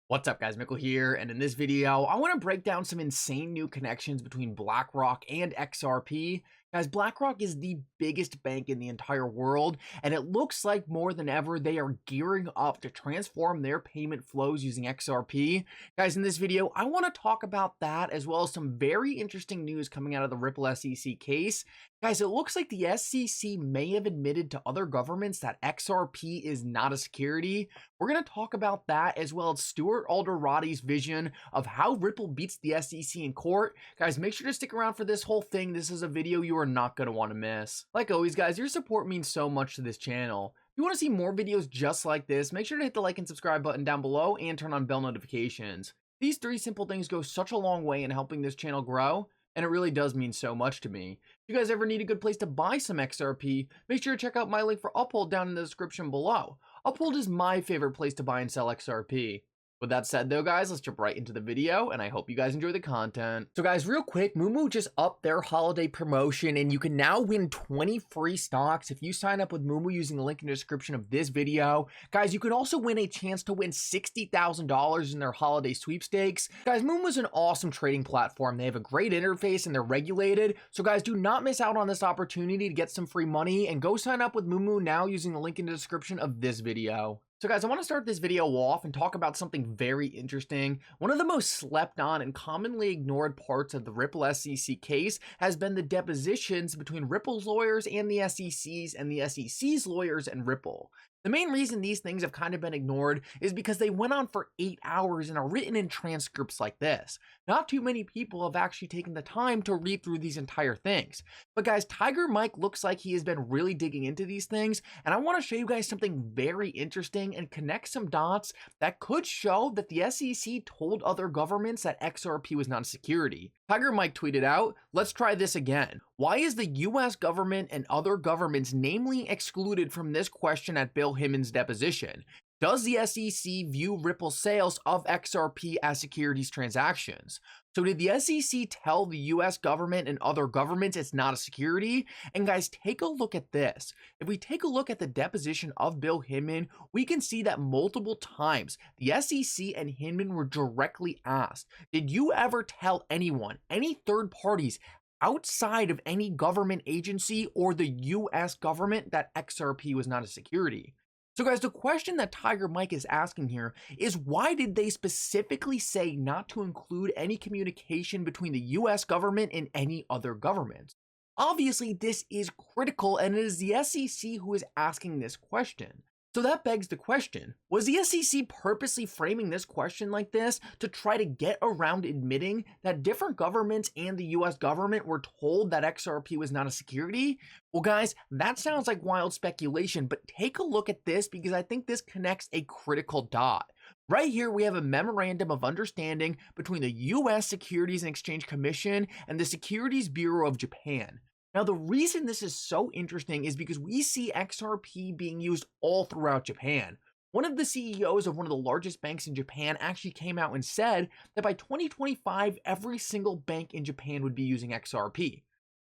What's up guys, Mickle here, and in this video, I want to break down some insane new connections between BlackRock and XRP. Guys, BlackRock is the biggest bank in the entire world, and it looks like more than ever they are gearing up to transform their payment flows using XRP. Guys, in this video, I want to talk about that as well as some very interesting news coming out of the Ripple SEC case. Guys, it looks like the SEC may have admitted to other governments that XRP is not a security. We're going to talk about that as well as Stuart Alderoty's vision of how Ripple beats the SEC in court. Guys, make sure to stick around for this whole thing. This is a video you are not going to want to miss. Like always, guys, your support means so much to this channel. If you want to see more videos just like this, make sure to hit the like and subscribe button down below and turn on bell notifications. These three simple things go such a long way in helping this channel grow, and it really does mean so much to me. If you guys ever need a good place to buy some XRP, make sure to check out my link for Uphold down in the description below. Uphold is my favorite place to buy and sell XRP. With that said though, guys, let's jump right into the video, and I hope you guys enjoy the content. So guys, real quick, moomoo just upped their holiday promotion, and you can now win 20 free stocks if you sign up with moomoo using the link in the description of this video. Guys, you can also win a chance to win $60,000 in their holiday sweepstakes. Guys, moomoo is an awesome trading platform. They have a great interface and they're regulated. So guys, do not miss out on this opportunity to get some free money, and go sign up with moomoo now using the link in the description of this video. So guys, I want to start this video off and talk about something very interesting. One of the most slept on and commonly ignored parts of the Ripple SEC case has been the depositions between Ripple's lawyers and the SEC's lawyers and Ripple. The main reason these things have kind of been ignored is because they went on for 8 hours and are written in transcripts like this. Not too many people have actually taken the time to read through these entire things. But guys, Tiger Mike looks like he has been really digging into these things, and I want to show you guys something very interesting and connect some dots that could show that the SEC told other governments that XRP was not a security. Tiger Mike tweeted out, "Let's try this again. Why is the US government and other governments namely excluded from this question at Bill Himmon's deposition? Does the SEC view Ripple sales of XRP as securities transactions?" So did the SEC tell the US government and other governments it's not a security? And guys, take a look at this. If we take a look at the deposition of Bill Hinman, we can see that multiple times the SEC and Hinman were directly asked, did you ever tell anyone, any third parties outside of any government agency or the US government that XRP was not a security? So guys, the question that Tiger Mike is asking here is, why did they specifically say not to include any communication between the US government and any other governments? Obviously, this is critical, and it is the SEC who is asking this question. So that begs the question, was the SEC purposely framing this question like this to try to get around admitting that different governments and the US government were told that XRP was not a security? Well guys, that sounds like wild speculation, but take a look at this because I think this connects a critical dot. Right here, we have a memorandum of understanding between the US Securities and Exchange Commission and the Securities Bureau of Japan. Now, the reason this is so interesting is because we see XRP being used all throughout Japan. One of the CEOs of one of the largest banks in Japan actually came out and said that by 2025, every single bank in Japan would be using XRP.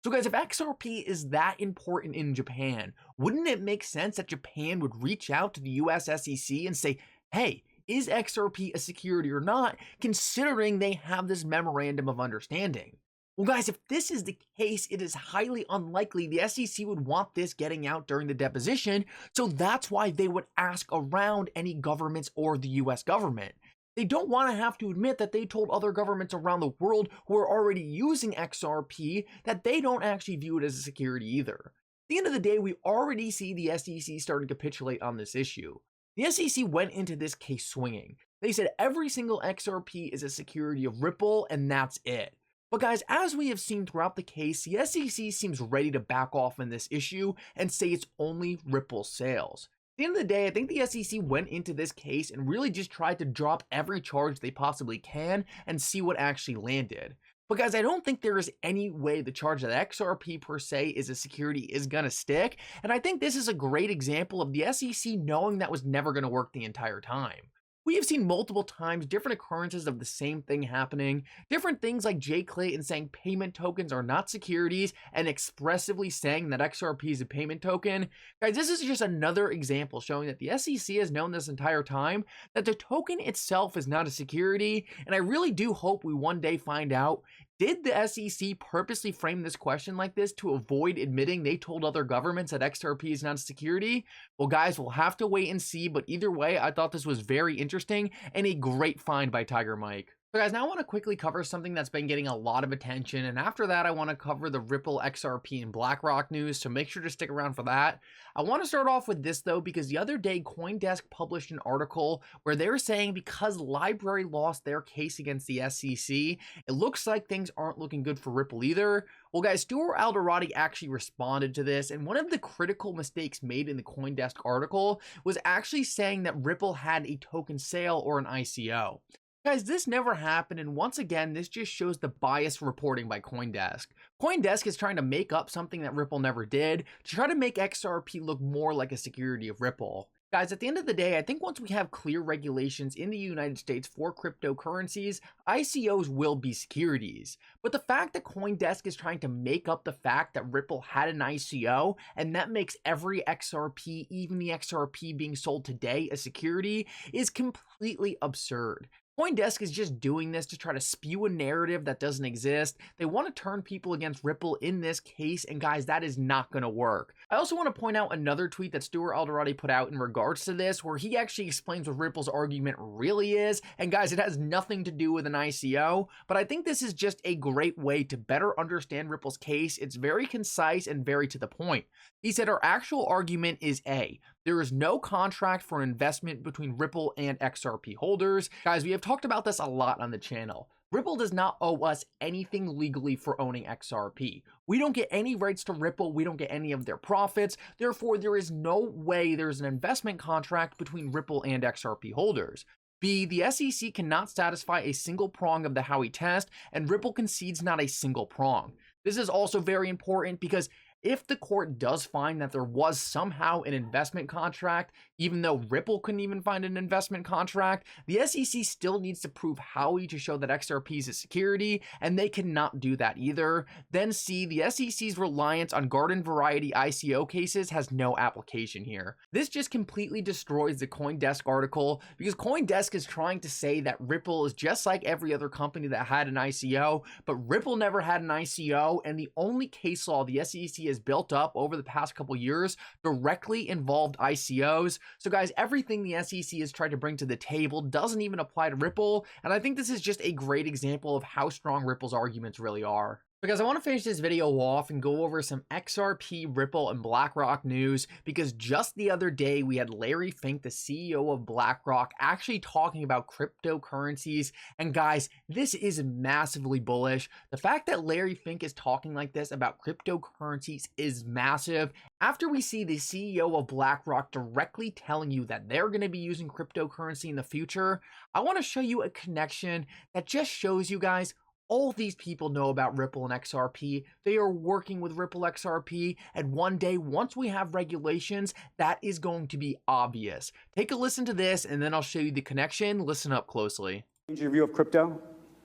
So guys, if XRP is that important in Japan, wouldn't it make sense that Japan would reach out to the US SEC and say, hey, is XRP a security or not, considering they have this memorandum of understanding? Well guys, if this is the case, it is highly unlikely the SEC would want this getting out during the deposition, so that's why they would ask around any governments or the US government. They don't want to have to admit that they told other governments around the world who are already using XRP that they don't actually view it as a security either. At the end of the day, we already see the SEC starting to capitulate on this issue. The SEC went into this case swinging. They said every single XRP is a security of Ripple, and that's it. But guys, as we have seen throughout the case, the SEC seems ready to back off in this issue and say it's only Ripple sales. At the end of the day, I think the SEC went into this case and really just tried to drop every charge they possibly can and see what actually landed. But guys, I don't think there is any way the charge that XRP per se is a security is gonna stick, and I think this is a great example of the SEC knowing that was never gonna work the entire time. We have seen multiple times different occurrences of the same thing happening, different things like Jay Clayton saying payment tokens are not securities and expressively saying that XRP is a payment token. Guys, this is just another example showing that the SEC has known this entire time that the token itself is not a security, and I really do hope we one day find out, did the SEC purposely frame this question like this to avoid admitting they told other governments that XRP is not a security? Well, guys, we'll have to wait and see, but either way, I thought this was very interesting and a great find by Tiger Mike. So guys, now I want to quickly cover something that's been getting a lot of attention, and after that I want to cover the Ripple, XRP, and BlackRock news, so make sure to stick around for that. I want to start off with this though, because the other day CoinDesk published an article where they're saying because Library lost their case against the SEC, it looks like things aren't looking good for Ripple either. Well guys, Stuart Alderati actually responded to this, and one of the critical mistakes made in the CoinDesk article was actually saying that Ripple had a token sale or an ICO. Guys, this never happened, and once again, this just shows the biased reporting by CoinDesk. CoinDesk is trying to make up something that Ripple never did to try to make XRP look more like a security of Ripple. Guys, at the end of the day, I think once we have clear regulations in the United States for cryptocurrencies, ICOs will be securities. But the fact that CoinDesk is trying to make up the fact that Ripple had an ICO, and that makes every XRP, even the XRP being sold today, a security, is completely absurd. CoinDesk is just doing this to try to spew a narrative that doesn't exist. They want to turn people against Ripple in this case, and guys, that is not going to work. I also want to point out another tweet that Stuart Alderati put out in regards to this, where he actually explains what Ripple's argument really is, and guys, it has nothing to do with an ICO, but I think this is just a great way to better understand Ripple's case. It's very concise and very to the point. He said our actual argument is A, there is no contract for an investment between Ripple and XRP holders. Guys, we have talked about this a lot on the channel. Ripple does not owe us anything legally for owning XRP. We don't get any rights to Ripple, we don't get any of their profits, therefore there is no way there's an investment contract between Ripple and XRP holders. B, the SEC cannot satisfy a single prong of the Howey test, and Ripple concedes not a single prong. This is also very important because if the court does find that there was somehow an investment contract, even though Ripple couldn't even find an investment contract, the SEC still needs to prove Howey to show that XRP is a security, and they cannot do that either. Then C, the SEC's reliance on garden variety ICO cases has no application here. This just completely destroys the CoinDesk article because CoinDesk is trying to say that Ripple is just like every other company that had an ICO, but Ripple never had an ICO, and the only case law the SEC has built up over the past couple years directly involved ICOs. So guys, everything the SEC has tried to bring to the table doesn't even apply to Ripple, and I think this is just a great example of how strong Ripple's arguments really are. Because I want to finish this video off and go over some XRP, Ripple, and BlackRock news, because just the other day we had Larry Fink, the CEO of BlackRock, actually talking about cryptocurrencies, and guys, this is massively bullish. The fact that Larry Fink is talking like this about cryptocurrencies is massive. After we see the CEO of BlackRock directly telling you that they're going to be using cryptocurrency in the future, I want to show you a connection that just shows you guys all these people know about Ripple and XRP. They are working with Ripple XRP, and one day, once we have regulations, that is going to be obvious. Take a listen to this, and then I'll show you the connection. Listen up closely. Change your view of crypto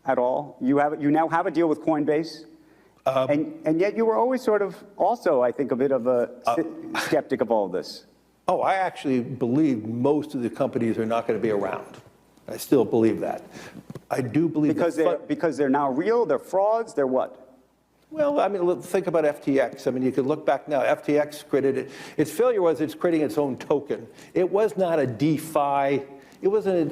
at all? You now have a deal with Coinbase, and yet you were always sort of also, I think, a bit of a skeptic of all of this. Oh, I actually believe most of the companies are not going to be around. I still believe that. I do believe because they're now real, they're frauds, they're what? Well, I mean, think about FTX. I mean, you could look back now. FTX created its failure was it's creating its own token. It was not a DeFi. It wasn't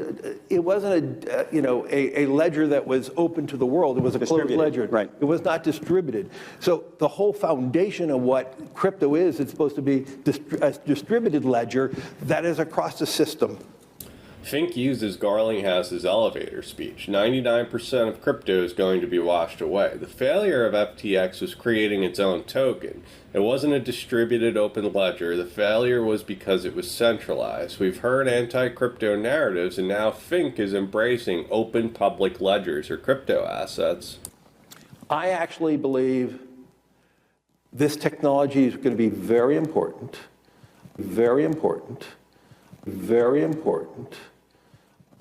a ledger that was open to the world. It was a closed ledger. Right. It was not distributed. So the whole foundation of what crypto is, it's supposed to be a distributed ledger that is across the system. Fink uses Garlinghouse's elevator speech. 99% of crypto is going to be washed away. The failure of FTX was creating its own token. It wasn't a distributed open ledger. The failure was because it was centralized. We've heard anti-crypto narratives, and now Fink is embracing open public ledgers or crypto assets. I actually believe this technology is going to be very important, very important, very important.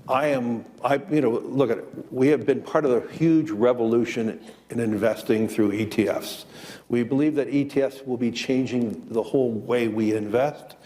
Look at it. We have been part of the huge revolution in investing through ETFs. We believe that ETFs will be changing the whole way we invest.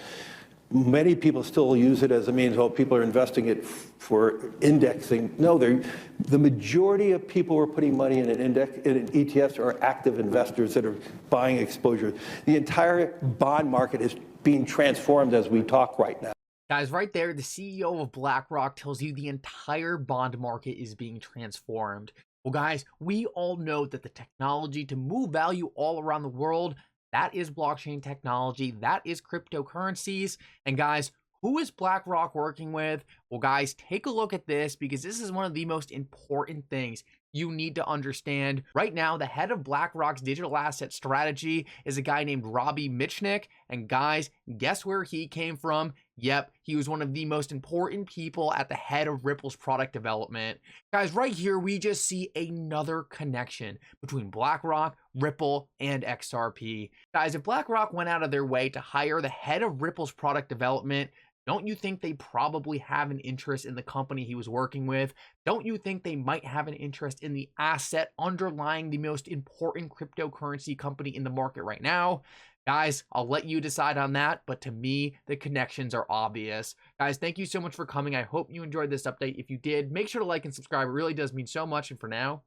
Many people still use it as a means, people are investing it for indexing. No, the majority of people who are putting money in in ETFs are active investors that are buying exposure. The entire bond market is being transformed as we talk right now. Guys, right there, the CEO of BlackRock tells you the entire bond market is being transformed. Well, guys, we all know that the technology to move value all around the world, that is blockchain technology, that is cryptocurrencies. And guys, who is BlackRock working with? Well, guys, take a look at this because this is one of the most important things you need to understand. Right now, the head of BlackRock's digital asset strategy is a guy named Robbie Mitchnick. And guys, guess where he came from? Yep, he was one of the most important people at the head of Ripple's product development. Guys, right here, we just see another connection between BlackRock, Ripple, and XRP. Guys, if BlackRock went out of their way to hire the head of Ripple's product development, don't you think they probably have an interest in the company he was working with? Don't you think they might have an interest in the asset underlying the most important cryptocurrency company in the market right now? Guys, I'll let you decide on that, but to me, the connections are obvious. Guys, thank you so much for coming. I hope you enjoyed this update. If you did, make sure to like and subscribe. It really does mean so much. And for now,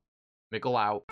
Mickle out.